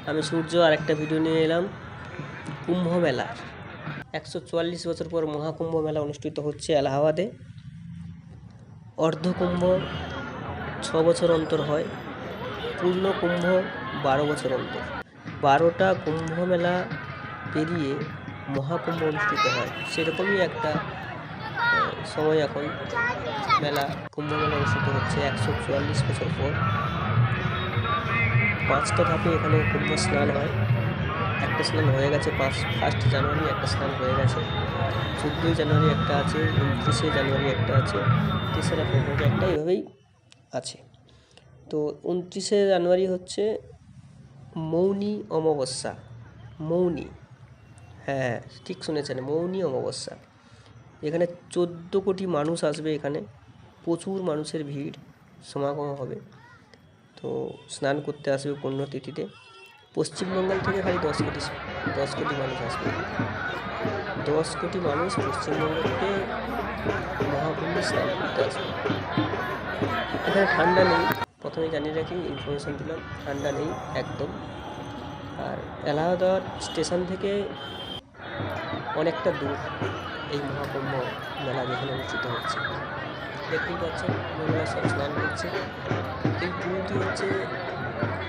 আমি সূর্য আরেকটা ভিডিও নিয়ে এলাম কুম্ভ মেলার। 144 বছর পর মহাকুম্ভ মেলা অনুষ্ঠিত হচ্ছে এলাহাবাদে। অর্ধকুম্ভ 6 বছর অন্তর হয়, পূর্ণ কুম্ভ 12 বছর অন্তর। 12টা কুম্ভ মেলা পেরিয়ে মহাকুম্ভ অনুষ্ঠিত হয়, সেরকমই একটা সময় এখন মেলা কুম্ভ মেলা অনুষ্ঠিত হচ্ছে 144 বছর পর। 5টা ধাপে এখানে কুম্ভ স্নান হয়। একটা স্নান হয়ে গেছে 1 জানুয়ারি, একটা স্নান হয়ে গেছে 14 জানুয়ারি, একটা আছে 29 জানুয়ারি, একটা আছে 3রা ফেব্রুয়ারি, একটা এভাবেই আছে। তো 29 জানুয়ারি হচ্ছে মৌনী অমাবস্যা। মৌনী, হ্যাঁ ঠিক শুনেছেন, মৌনী অমাবস্যা। এখানে 14 কোটি মানুষ আসবে, এখানে প্রচুর মানুষের ভিড় সমাগম হবে। তো স্নান করতে আসবে পুণ্যতিথিতে। পশ্চিমবঙ্গ থেকে খালি 10 কোটি মানুষ আসবে। 10 কোটি মানুষ পশ্চিমবঙ্গ থেকে মহাকুম্ভে স্নান করতে আসবে। এখানে ঠান্ডা নেই, প্রথমে জানিয়ে রাখি, ইনফরমেশন দিলাম, ঠান্ডা নেই একদম। আর এলাহাবাদ স্টেশন থেকে অনেকটা দূর এই মহাকুম্ভ মেলা যেখানে অনুষ্ঠিত হচ্ছে। দেখতেই পাচ্ছেন মহিলা সব স্নান করছে। এই পুলটি হচ্ছে,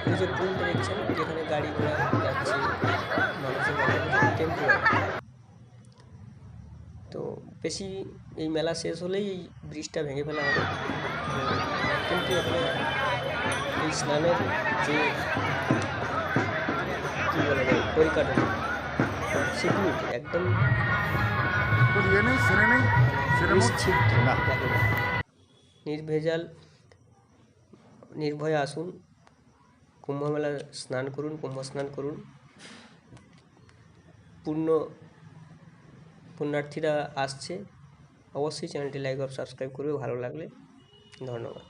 এই যে পুলটা দেখছেন যেখানে গাড়ি ঘোড়া যাচ্ছে, মানুষের টেম্পোরারি। তো বেশি এই মেলা শেষ হলেই এই ব্রিজটা ভেঙে ফেলা হবে। কিন্তু এখানে এই স্নানের যে কী বলা যায় পরিকাঠামো, সিকিউরিটি একদম নির্ভেজাল, নির্ভয়ে আসুন, কুম্ভ মেলা স্নান করুন, কুম্ভ স্নান করুন। পুণ্যার্থীরা আসছে, অবশ্যই চ্যানেলটি লাইক আর সাবস্ক্রাইব করবে ভালো লাগলে। ধন্যবাদ।